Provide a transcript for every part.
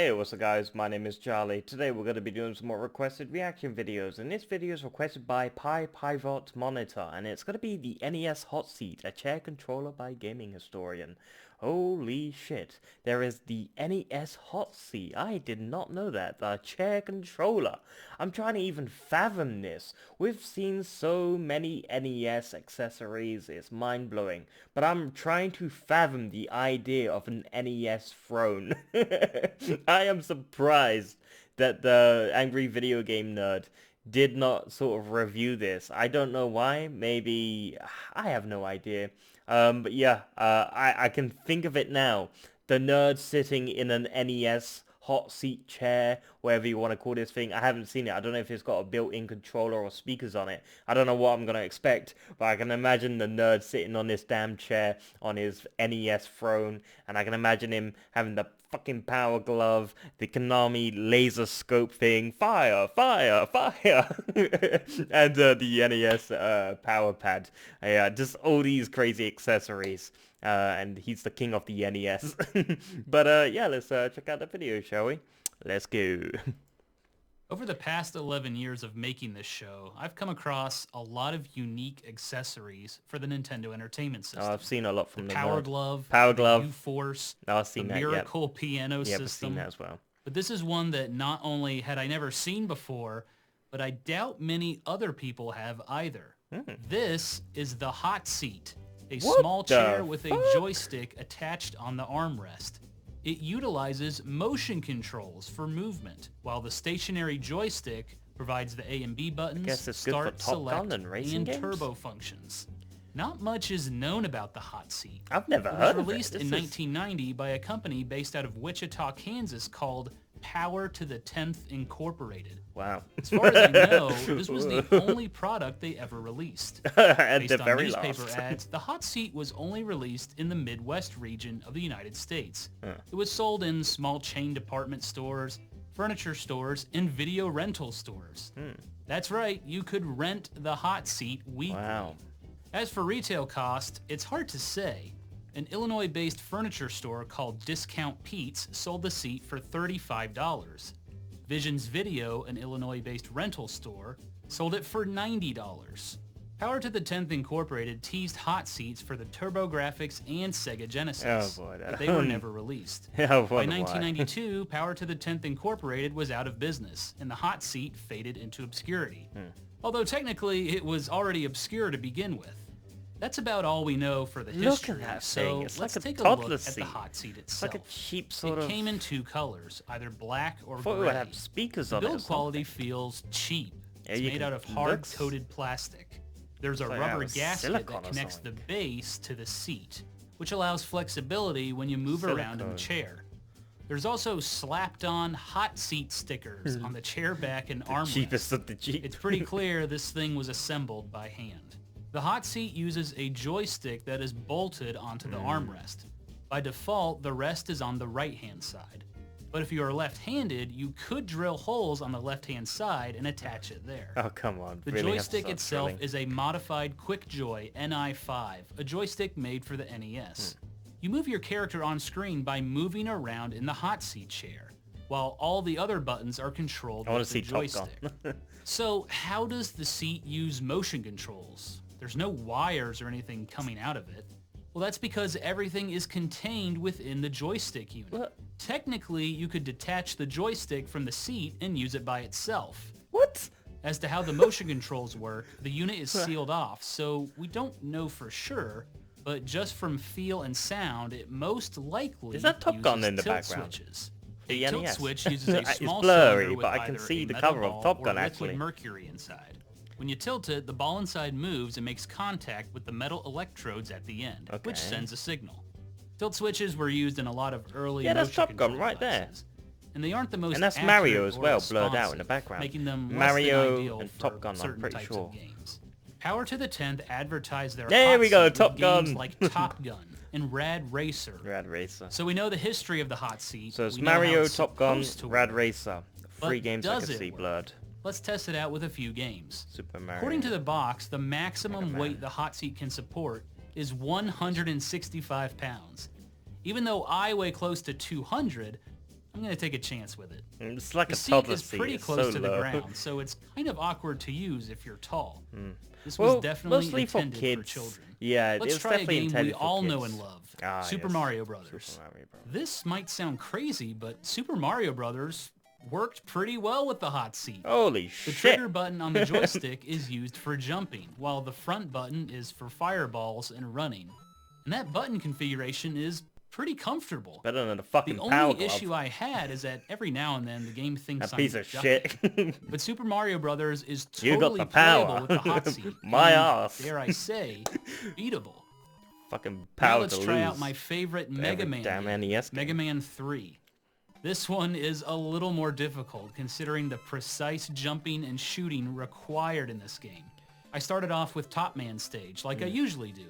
Hey, what's up guys, my name is Charlie. Today we're going to be doing some more requested reaction videos, and this video is requested by Pivot Monitor, and it's going to be the NES Hot Seat, a chair controller by Gaming Historian. Holy shit, there is the NES Hot Seat. I did not know that, the chair controller. I'm trying to even fathom this. We've seen so many NES accessories, it's mind-blowing, but I'm trying to fathom the idea of an NES throne. I am surprised that the Angry Video Game Nerd did not sort of review this. I don't know why. Maybe I have no idea. But yeah, I can think of it now. The nerd sitting in an NES hot seat chair, whatever you want to call this thing. I haven't seen it. I don't know if it's got a built-in controller or speakers on it. I don't know what I'm going to expect, but I can imagine the nerd sitting on this damn chair on his NES throne, and I can imagine him having the fucking power glove, the Konami laser scope thing, fire, fire, fire, and the NES power pad. Yeah, just all these crazy accessories. And he's the king of the NES. But yeah, let's check out the video, shall we? Let's go. Over the past 11 years of making this show, I've come across a lot of unique accessories for the Nintendo Entertainment System. Oh, I've seen a lot from the Power Glove, Power Glove, U-Force, I've seen the that, Miracle Piano I've System. seen that as well. But this is one that not only had I never seen before, but I doubt many other people have either. This is the Hot Seat, a small chair with a joystick attached on the armrest. It utilizes motion controls for movement, while the stationary joystick provides the A and B buttons, start, select, and turbo functions. Not much is known about the Hot Seat. I've never heard of it. It was released in 1990 by a company based out of Wichita, Kansas called Power to the 10th Incorporated. Wow. As far as I know, this was the only product they ever released. And Based the on very newspaper last. ads, the Hot Seat was only released in the Midwest region of the United States. It was sold in small chain department stores, furniture stores, and video rental stores. That's right, you could rent the Hot Seat weekly. Wow. As for retail cost, it's hard to say. An Illinois-based furniture store called Discount Pete's sold the seat for $35. Visions Video, an Illinois-based rental store, sold it for $90. Power to the 10th Incorporated teased hot seats for the TurboGrafx and Sega Genesis, but they were never released. By 1992, Power to the 10th Incorporated was out of business, and the hot seat faded into obscurity. Although technically it was already obscure to begin with. That's about all we know for the history, Look at that so thing. It's let's like a take a look toddler at the seat. hot seat It's itself. like a cheap sort of... It came in two colors, either black or I thought gray. it would have speakers The on it or build quality something. feels cheap. Yeah, It's you made can- out of it hard-coated plastic. There's a like rubber out of gasket silicone that or connects the something. base to the seat, which allows flexibility when you move around in the Silicone. chair. There's also slapped-on hot seat stickers on the chair back and armrest. Cheapest of the cheap. It's pretty clear this thing was assembled by hand. The hot seat uses a joystick that is bolted onto the armrest. By default, the rest is on the right-hand side. But if you are left-handed, you could drill holes on the left-hand side and attach it there. Oh, come on. The Really have to joystick start itself drilling. is a modified QuickJoy NI5, a joystick made for the NES. You move your character on screen by moving around in the hot seat chair, while all the other buttons are controlled I want with to the see Top joystick. Gun. So how does the seat use motion controls? There's no wires or anything coming out of it. Well, that's because everything is contained within the joystick unit. What? Technically, you could detach the joystick from the seat and use it by itself. What? As to how the motion controls work, the unit is sealed off, so we don't know for sure, but just from feel and sound, it most likely Is that Top Gun uses in the tilt background? switches. The A tilt NES. switch uses a It's small blurry, cylinder with but I can either see a the metal cover of ball Top or Gun, liquid actually. mercury inside. When you tilt it, the ball inside moves and makes contact with the metal electrodes at the end, which Okay. sends a signal. Tilt switches were used in a lot of early Yeah, that's motion Top Gun control right there. devices, and they aren't the most And that's accurate Mario as or well, blurred out in the responsive, background. making them less Mario than ideal and for Top Gun, I'm certain pretty types sure. of games. Power to the 10th advertised their There hot we go, seat with Top games Gun. like Top Gun and Rad Racer. Rad Racer. So we know the history of the hot seat. So it's we know how Mario, it's Top Gun, supposed to Rad work. Racer. But Three games I does can it see work? blurred. Let's test it out with a few games. Super Mario. According to the box, the maximum Mega Man. weight the hot seat can support is 165 pounds. Even though I weigh close to 200, I'm going to take a chance with it. It's like The a seat toddler is seat. pretty It's close so to the low. ground, so it's kind of awkward to use if you're tall. This Well, was definitely mostly for intended kids. for children. Yeah, Let's it's try a definitely game we intended for all kids. know and love. Ah, Super yes. Mario Brothers. Super Mario Bros. This might sound crazy, but Super Mario Brothers worked pretty well with the hot seat. Holy The shit. trigger button on the joystick is used for jumping, while the front button is for fireballs and running. And that button configuration is pretty comfortable. Better than a fucking The power only glove. issue I had is that every now and then the game thinks That I'm piece of ducking. shit. But Super Mario Brothers is You got totally the power. playable with the hot seat. My and, ass. dare I say, beatable. Fucking Now power let's to try lose. out my favorite Mega Every Man damn game, NES game. Mega Man 3. This one is a little more difficult considering the precise jumping and shooting required in this game. I started off with Top Man stage, like I usually do,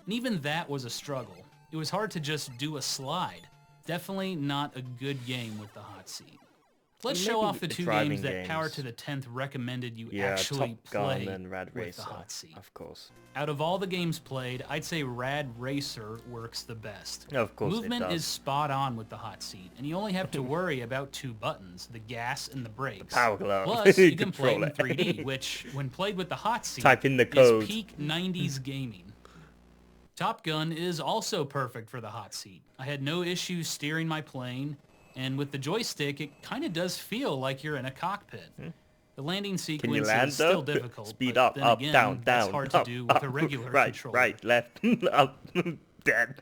and even that was a struggle. It was hard to just do a slide. Definitely not a good game with the hot seat. Let's show Maybe off the the two driving games that Power games. to the 10th recommended you Yeah, actually Top Gun play and Rad with Racer. the hot seat. Of course. Out of all the games played, I'd say Rad Racer works the best. Of course Movement it does. is spot on with the hot seat, and you only have to worry about two buttons, the gas and the brakes. Power glove. Plus, you can play Control in it. 3D, which, when played with the hot seat, Type in the code. is peak 90s gaming. Top Gun is also perfect for the hot seat. I had no issues steering my plane, and with the joystick, it kind of does feel like you're in a cockpit. The landing Can you sequence land is still though? difficult, Speed but up, then up, again, down, that's down, hard up, to do up, with a regular right, controller. right, left, up, dead.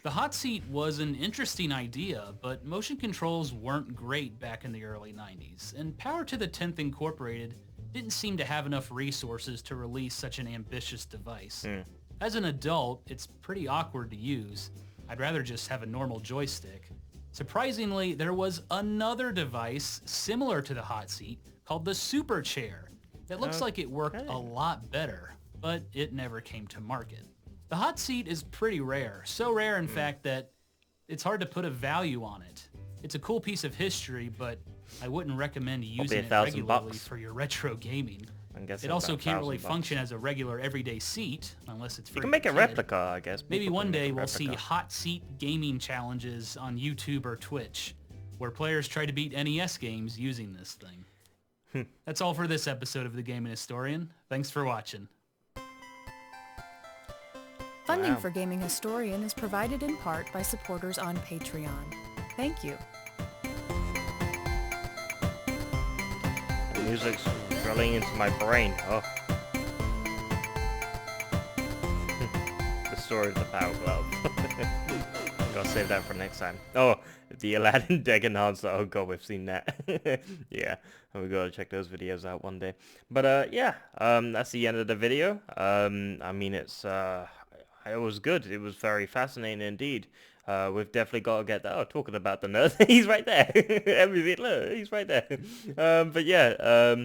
The hot seat was an interesting idea, but motion controls weren't great back in the early 90s, and Power to the 10th Incorporated didn't seem to have enough resources to release such an ambitious device. As an adult, it's pretty awkward to use. I'd rather just have a normal joystick. Surprisingly, there was another device similar to the hot seat called the Super Chair that looks like it worked a lot better, but it never came to market. The hot seat is pretty rare, so rare in fact that it's hard to put a value on it. It's a cool piece of history, but I wouldn't recommend using it $1,000 regularly bucks. for your retro gaming. I'm guessing It also about can't really $1,000 function as a regular everyday seat, unless it's for You can your make a kid. replica, I guess. Maybe People one can make day a we'll see replica. hot seat gaming challenges on YouTube or Twitch, where players try to beat NES games using this thing. That's all for this episode of The Gaming Historian. Thanks for watching. Funding Wow. for Gaming Historian is provided in part by supporters on Patreon. Thank you. The music's drilling into my brain. Oh. The story of the power glove. Gotta save that for next time. Oh, the Aladdin deck enhancer. Oh god, we've seen that. Yeah, we gotta check those videos out one day. But yeah, that's the end of the video. I mean, it was good. It was very fascinating indeed. We've definitely got to get that. Oh, talking about the nerd, he's right there. Everything, look, he's right there. But yeah,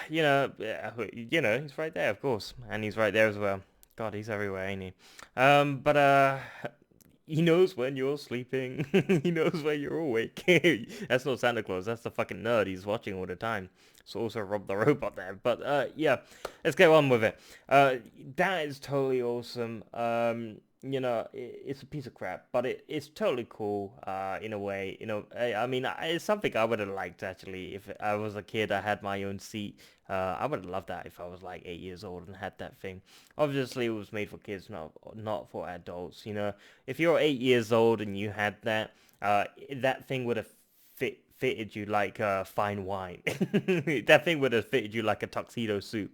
you know, he's right there, of course, and he's right there as well. God, he's everywhere, ain't he? But he knows when you're sleeping. He knows when you're awake. That's not Santa Claus. That's the fucking nerd. He's watching all the time. So also Rob the Robot there. But yeah, let's get on with it. That is totally awesome. You know, it's a piece of crap, but it's totally cool, in a way. You know, I mean, it's something I would have liked, actually. If I was a kid, I had my own seat. I would have loved that if I was like 8 years old and had that thing. Obviously, it was made for kids, not for adults. You know, if you're 8 years old and you had that, that thing would have fitted you like fine wine. That thing would have fitted you like a tuxedo suit.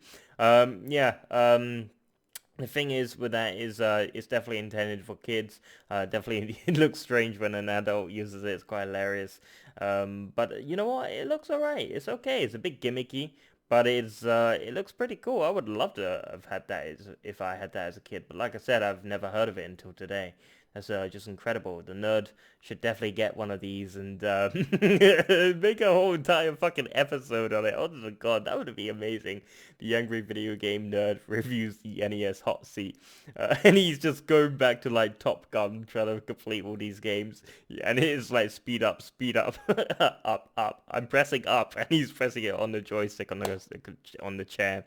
The thing is with that is it's definitely intended for kids. Definitely it looks strange when an adult uses it. It's quite hilarious. But you know what? It looks alright. It's okay. It's a bit gimmicky, but it looks pretty cool. I would love to have had that if I had that as a kid. But like I said, I've never heard of it until today. That's just incredible. The nerd should definitely get one of these and make a whole entire fucking episode on it. Oh my god, that would be amazing. The Angry Video Game Nerd reviews the NES hot seat. And he's just going back to like Top Gun, trying to complete all these games. And it's like speed up, up, up. I'm pressing up, and he's pressing it on the joystick on the chair.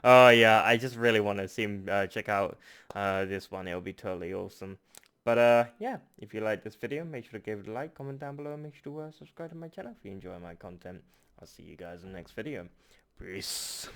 Oh yeah, I just really want to see him check out this one. It'll be totally awesome. But yeah, if you like this video, make sure to give it a like, comment down below, and make sure to subscribe to my channel if you enjoy my content. I'll see you guys in the next video. Peace.